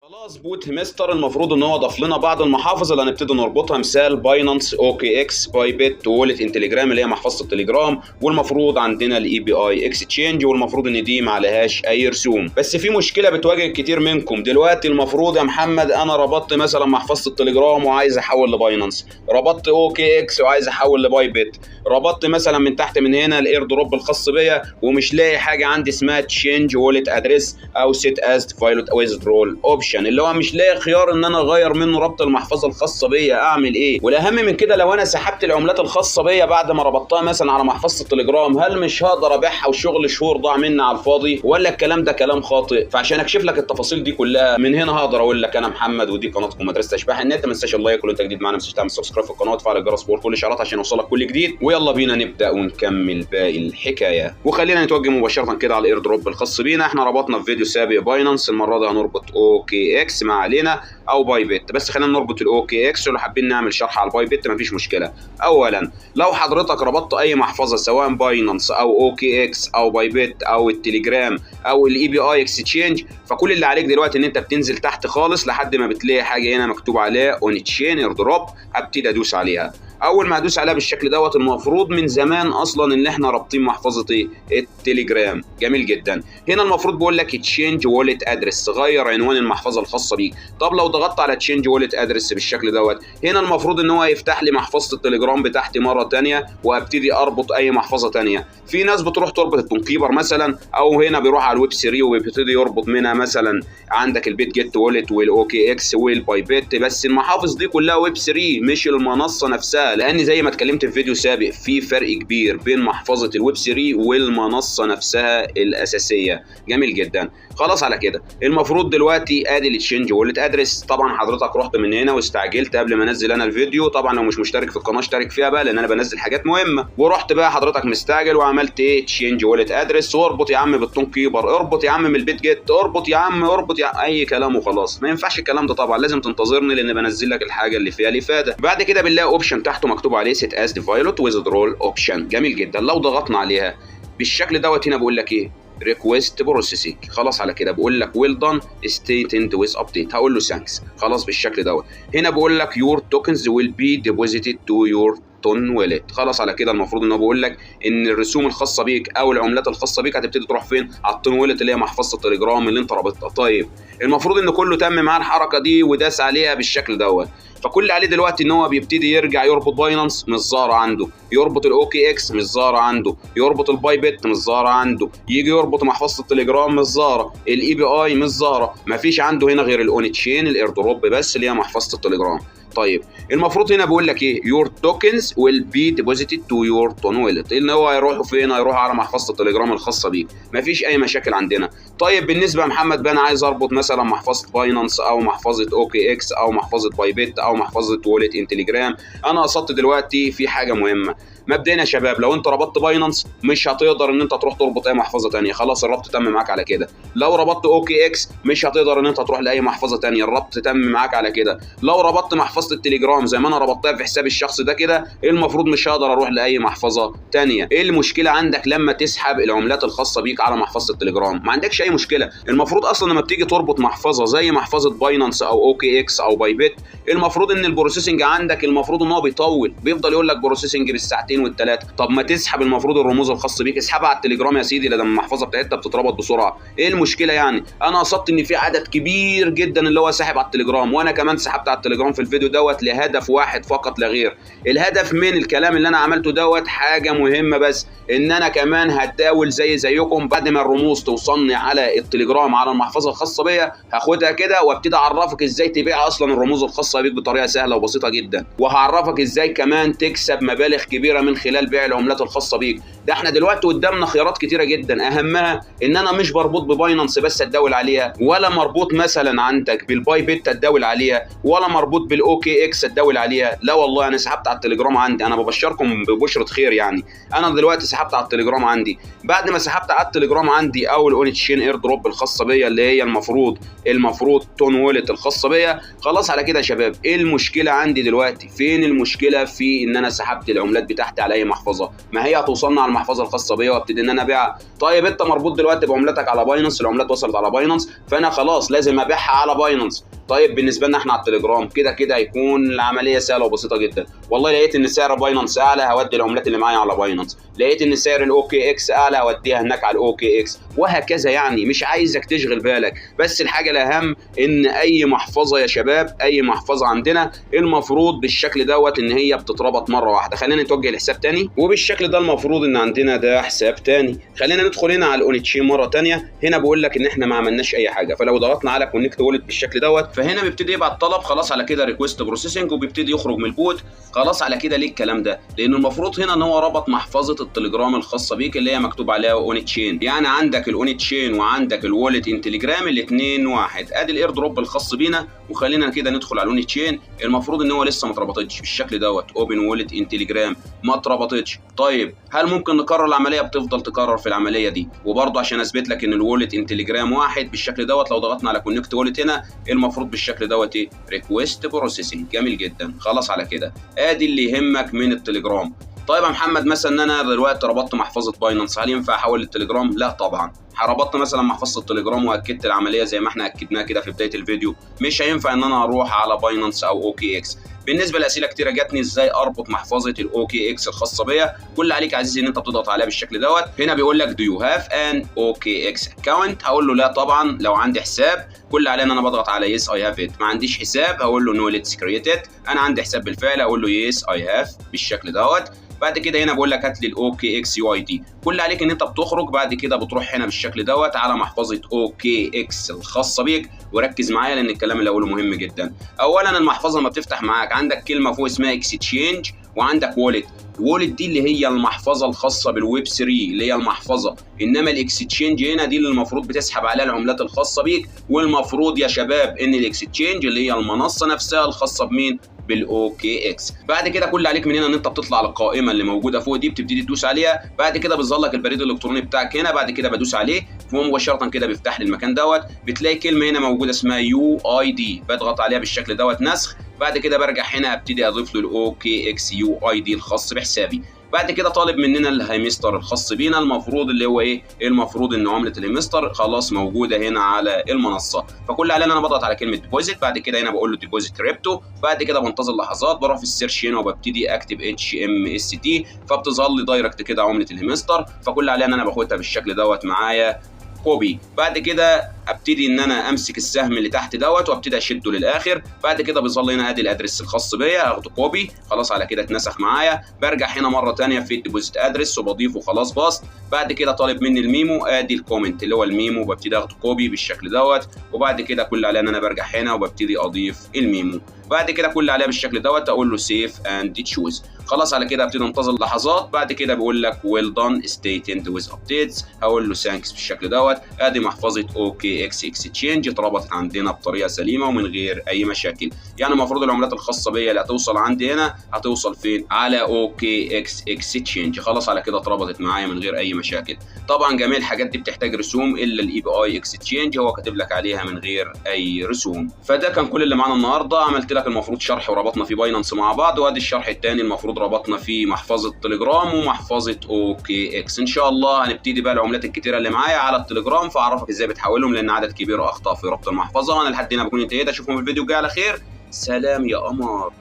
خلاص بوت مستر المفروض ان هو ضاف لنا بعض المحافظ اللي هنبتدي نربطها، مثال باينانس، اوكي اكس، باي بيت، وولت انتليجرام اللي هي محفظه التليجرام، والمفروض عندنا الاي بي اي اكستشينج، والمفروض ان دي ما عليهاش اي رسوم. بس في مشكله بتواجه كتير منكم دلوقتي. المفروض يا محمد انا ربطت مثلا محفظه التليجرام وعايز احول لباينانس، ربطت اوكي اكس وعايز احول لباي بيت، ربطت مثلا من تحت من هنا الاير دروب الخاص بيا ومش لاقي حاجه عندي اسمها تشينج وولت ادريس او سيت از فايلوت ويزدرول اوبشن، اللي هو مش لاقي خيار ان انا اغير منه ربط المحفظه الخاصه بيا. اعمل ايه؟ والاهم من كده، لو انا سحبت العملات الخاصه بيا بعد ما ربطتها مثلا على محفظه التليجرام، هل مش هقدر ابيعها وشغل شهور ضاع مني على الفاضي، ولا الكلام ده كلام خاطئ؟ فعشان اكشف لك التفاصيل دي كلها من هنا هقدر اقول لك انا محمد، ودي قناتكم مدرسه اشباح النت. ما تنساش اللايك، ولو انت جديد معانا ما تنساش تعمل سبسكرايب في القناه وتفعل الجرس فور كل الاشعارات عشان يوصلك كل جديد. ويلا بينا نبدا ونكمل باقي الحكايه، وخلينا نتوجه مباشره كده على الاير دروب الخاص بينا. احنا ربطنا في فيديو سابق باينانس، المره دي هنربط اوكي اكس ما علينا او باي بيت، بس خلينا نربط الاوكي اكس، ولو حابين نعمل شرح على الباي بيت مفيش مشكله. اولا لو حضرتك ربطت اي محفظه سواء باينانس او اوكي اكس او باي بيت او التليجرام او الاي بي اي اكستشينج، فكل اللي عليك دلوقتي ان انت بتنزل تحت خالص لحد ما بتلاقي حاجه هنا مكتوب عليها اون تشين اير دروب، ابتدي ادوس عليها. اول ما هدوس عليها بالشكل دوت، المفروض من زمان اصلا ان احنا رابطين محفظه التليجرام. جميل جدا. هنا المفروض بيقول لك تشينج وولت ادرس، غير عنوان المحفظه الخاصه بيك. طب لو ضغطت على تشينج وولت ادرس بالشكل دوت، هنا المفروض ان هو يفتح لي محفظه التليجرام بتاعتي مره ثانيه، وابتدي اربط اي محفظه ثانيه. في ناس بتروح تربط التونكيبر مثلا، او هنا بيروح على الويب 3 وبيبتدي يربط منها مثلا عندك البيت جيت وولت والاوكي اكس والباي بيت. بس المحافظ دي كلها ويب 3 مش المنصه نفسها، لان زي ما اتكلمت في فيديو سابق في فرق كبير بين محفظه الويب 3 والمنصه نفسها الاساسيه. جميل جدا. خلاص على كده المفروض دلوقتي ادي التشينج وولت ادرس. طبعا حضرتك رحت من هنا واستعجلت قبل ما انزل انا الفيديو. طبعا لو مش مشترك في القناه اشترك فيها بقى، لان انا بنزل حاجات مهمه. ورحت بقى حضرتك مستعجل وعملت ايه؟ تشينج وولت ادرس، واربط يا عم بالتون كيبر، اربط يا عم من البيت جيت، اربط يا عم، اربط يا عم. اي كلام وخلاص. ما ينفعش الكلام ده طبعا، لازم تنتظرني لان بنزل لك الحاجه اللي فيها الافاده. بعد كده بنلاقي اوبشن تحته مكتوب عليه سيت از فايلوت ويزدرول اوبشن. جميل جدا. لو ضغطنا عليها بالشكل دوت، هنا بقول لك ايه؟ ريكويست بروسيسنج. خلاص على كده بقول لك ويل دان ستيت اند ويز ابديت، هقول له ثانكس. خلاص بالشكل دوت. هنا بقول لك يور توكنز ويل بي ديبوزيتد تو يور تون ويلت. خلاص على كده المفروض ان هو بيقول لك ان الرسوم الخاصه بيك او العملات الخاصه بيك هتبتدي تروح فين؟ على التون ويلت اللي هي محفظه التليجرام اللي انت رابطها. طيب المفروض ان كله تم معاه الحركه دي وداس عليها بالشكل دوت. فكل اللي عليه دلوقتي ان هو بيبتدي يرجع يربط باينانس، مش ظاهره عنده، يربط الاوكي اكس مش ظاهره عنده، يربط الباي بيت مش ظاهره عنده، يجي يربط محفظه التليجرام مش ظاهره، الاي بي اي مش ظاهره، مفيش عنده هنا غير الاون تشين الاير دروب بس اللي هي محفظه التليجرام. طيب المفروض هنا بيقول لك ايه؟ يور توكنز ويل بي ديبوزيتد تو يور تون ويلت، ان هو هيروحوا فين؟ هيروحوا على محفظه التليجرام الخاصه بيك. مفيش اي مشاكل عندنا. طيب بالنسبه يا محمد بقى، انا عايز اربط مثلا محفظه باينانس او محفظه اوكي اكس او محفظه باي بيت او محفظه وولت انتليجرام. انا قصدت دلوقتي في حاجه مهمه. مبدئيا يا شباب، لو انت ربطت باينانس مش هتقدر ان انت تروح تربط اي محفظه ثانيه، خلاص الربط تم معاك على كده. لو ربطت اوكي اكس مش هتقدر ان انت تروح لاي محفظه ثانيه، الربط تم معاك على كده. لو ربطت محفظه التليجرام زي ما انا ربطتها في حساب الشخص ده كده، المفروض مش هقدر اروح لاي محفظه ثانيه. ايه المشكله عندك لما تسحب العملات الخاصه بيك على محفظه التليجرام؟ ما عندكش اي مشكله. المفروض اصلا لما بتيجي تربط محفظه زي محفظه باينانس او اوكي اكس او باي بيت، المفروض ان البروسيسنج عندك المفروض ان هو بيطول، بيفضل يقول لك بروسيسنج بالساعتين والثلاثه. طب ما تسحب المفروض الرموز الخاص بيك، اسحبها على التليجرام يا سيدي، لما المحفظه بتاعتها بتتربط بسرعه. ايه المشكله يعني؟ انا قصدت ان في عدد كبير جدا اللي هو ساحب على التليجرام، وانا كمان سحبت على التليجرام في الفيديو دوت لهدف واحد فقط لا غير. الهدف من الكلام اللي انا عملته دوت حاجه مهمه، بس ان انا كمان هتداول زيكم بعد ما الرموز توصلني على التليجرام على المحفظه الخاصه بيا، هاخدها كده وابتدي اعرفك ازاي تبيع اصلا الرموز الخاصه بيك بطريقه سهله وبسيطه جدا، وهعرفك ازاي كمان تكسب مبالغ كبيره من خلال بيع العملات الخاصه بيك. ده احنا دلوقتي قدامنا خيارات كتيره جدا، اهمها ان انا مش بربوط بباينانس بس اتداول عليها، ولا مربوط مثلا عندك بالباي بيت اتداول عليها، ولا مربوط بالاوكي اوكي اكس اتداول عليها؟ لا والله انا سحبت على التليجرام عندي، انا ببشركم ببشره خير يعني. انا دلوقتي سحبت على التليجرام عندي. بعد ما سحبت على التليجرام عندي او الاون تشين اير دروب الخاصه بيا اللي هي المفروض تون وولت الخاصه بيا، خلاص على كده يا شباب. ايه المشكله عندي دلوقتي؟ فين المشكله في ان انا سحبت العملات بتاعتي على اي محفظه؟ ما هي هتوصلنا على المحفظه الخاصه بيا وابتدي ان انا ابيعها. طيب انت مربوط دلوقتي بعملتك على باينانس، العملات وصلت على باينانس، فانا خلاص لازم ابيعها على باينانس. طيب بالنسبه لنا احنا على التليجرام كده كده هيكون العمليه سهله وبسيطه جدا. والله لقيت ان سعر باينانس اعلى، هودي العملات اللي معايا على باينانس. لقيت ان سعر الاوكي اكس اعلى، هوديها هناك على الاوكي اكس، وهكذا يعني. مش عايزك تشغل بالك، بس الحاجه الاهم ان اي محفظه يا شباب، اي محفظه عندنا المفروض بالشكل دوت ان هي بتتربط مره واحده. خلينا نتوجه لحساب تاني، وبالشكل ده المفروض ان عندنا ده حساب تاني. خلينا ندخل هنا على الاون تشين مره تانيه. هنا بقول لك ان احنا ما عملناش اي حاجه، فلو ضغطنا على كونكت وولت بالشكل دوت، فهنا بيبتدي يبعت طلب. خلاص على كده ريكويست بروسيسنج، وبيبتدي يخرج من البوت. خلاص على كده. ليه الكلام ده؟ لان المفروض هنا ان هو ربط محفظه التليجرام الخاصه بيك اللي هي مكتوب عليها اون تشين. يعني عندك الاون تشين وعندك الوولت ان تليجرام الاثنين واحد. ادي الاير دروب الخاص بينا، وخلينا كده ندخل على الاون تشين. المفروض ان هو لسه ما اتربطتش بالشكل دوت. اوبن وولت ان تليجرام ما اتربطتش. طيب هل ممكن نكرر العمليه؟ بتفضل تكرر في العمليه دي. وبرضه عشان اثبت لك ان الوولت ان تليجرام واحد بالشكل دوت، لو ضغطنا على كونكت وولت هنا المفروض بالشكل دوت ايه؟ ريكويست بروسيسنج. جميل جدا. خلاص على كده. ادي اللي يهمك من التليجرام. طيب يا محمد مثلا انا دلوقتي ربطت محفظه باينانس، هل ينفع احول للتليجرام؟ لا طبعا. ربطت مثلا محفظه التليجرام واكدت العمليه زي ما احنا اكدناها كده في بدايه الفيديو، مش هينفع ان انا اروح على باينانس او اوكي اكس. بالنسبه لاسئله كتيره جاتني ازاي اربط محفظه الاوكي اكس الخاصه بيا، كل اللي عليك عزيزي ان انت بتضغط عليها بالشكل دوت. هنا بيقول لك دو يو هاف ان اوكي اكس اكونت، هقول له لا طبعا لو عندي حساب. كل اللي علينا ان انا بضغط على يس اي هاف ات. ما عنديش حساب هقول له نو ليتس كرييتد. انا عندي حساب بالفعل هقول له يس اي هاف بالشكل دوت. بعد كده هنا بقول لك هات لي الاوكي اكس يو اي دي. كل اللي عليك ان انت بتخرج بعد كده بتروح هنا بالشكل دوت على محفظه اوكي اكس الخاصه بيك. وركز معايا لان الكلام اللي هقوله مهم جدا. اولا المحفظه لما بتفتح معاك عندك كلمه فوق اسمها اكستشينج، وعندك وولت. الوولت دي اللي هي المحفظه الخاصه بالويب 3 اللي هي المحفظه، انما الاكستشينج هنا دي اللي المفروض بتسحب عليها العملات الخاصه بيك. والمفروض يا شباب ان الاكستشينج اللي هي المنصه نفسها الخاصه بمين؟ بالاوكي اكس. بعد كده كل اللي عليك من هنا ان انت بتطلع على القائمه اللي موجوده فوق دي، بتبتدي تدوس عليها. بعد كده بيظهر لك البريد الالكتروني بتاعك هنا. بعد كده بدوس عليه فهو مباشره كده بيفتح لي المكان دوت. بتلاقي كلمه هنا موجوده اسمها يو اي دي، بضغط عليها بالشكل دوت نسخ. بعد كده برجع هنا ابتدي اضيف له الاوكي اكس يو اي دي الخاص بحسابي. بعد كده طالب مننا الهيمستر الخاص بينا، المفروض اللي هو ايه؟ المفروض ان عمله الهيمستر خلاص موجوده هنا على المنصه. فكل اللي علينا انا بضغط على كلمه ديبوزيت. بعد كده هنا بقول له ديبوزيت كريبتو. بعد كده بنتظر لحظات، بروح في السيرش هنا وببتدي اكتب HMST، فبتظهر لي دايركت كده عمله الهيمستر. فكل اللي علينا انا باخدها بالشكل دوت معايا كوبي. بعد كده ابتدي ان انا امسك السهم اللي تحت دوت وابتدي اشده للاخر. بعد كده بيظل هنا ادي الادرس الخاص بيا، اخده كوبي. خلاص على كده اتنسخ معايا. برجع هنا مره ثانيه في الديبوزيت ادرس وبضيفه خلاص باست. بعد كده طالب مني الميمو، ادي الكومنت اللي هو الميمو، ببتدي اخده كوبي بالشكل دوت. وبعد كده كل اللي عليا ان انا برجع هنا وببتدي اضيف الميمو. بعد كده كل اللي عليا بالشكل دوت اقول له سيف اند تشوز. خلاص على كده ابتدي انتظر لحظات. بعد كده بيقول لك ويل دون ستي تند ويز ابديتس، هقول له ثانكس بالشكل دوت. ادي محفظه اوكي اكس اكستشينج اتربطت عندنا بطريقه سليمه ومن غير اي مشاكل. يعني المفروض العملات الخاصه بيا اللي هتوصل عندي هنا هتوصل فين؟ على اوكي اكس اكستشينج. خلاص على كده اتربطت معايا من غير اي مشاكل. طبعا جميع الحاجات دي بتحتاج رسوم، الا الاي بي اي اكستشينج هو كاتب لك عليها من غير اي رسوم. فده كان كل اللي معانا النهارده. عملت لك المفروض شرح وربطنا في باينانس مع بعض، وادي الشرح الثاني المفروض ربطنا في محفظه تليجرام ومحفظه اوكي اكس. ان شاء الله هنبتدي بقى العملات الكتيره اللي معايا على التليجرام، فاعرفك ازاي بتحولهم لان عدد كبير اخطاء في ربط المحفظه. وانا لحد هنا بكون انتهيت. اشوفكم في الفيديو الجاي على خير. سلام يا قمر.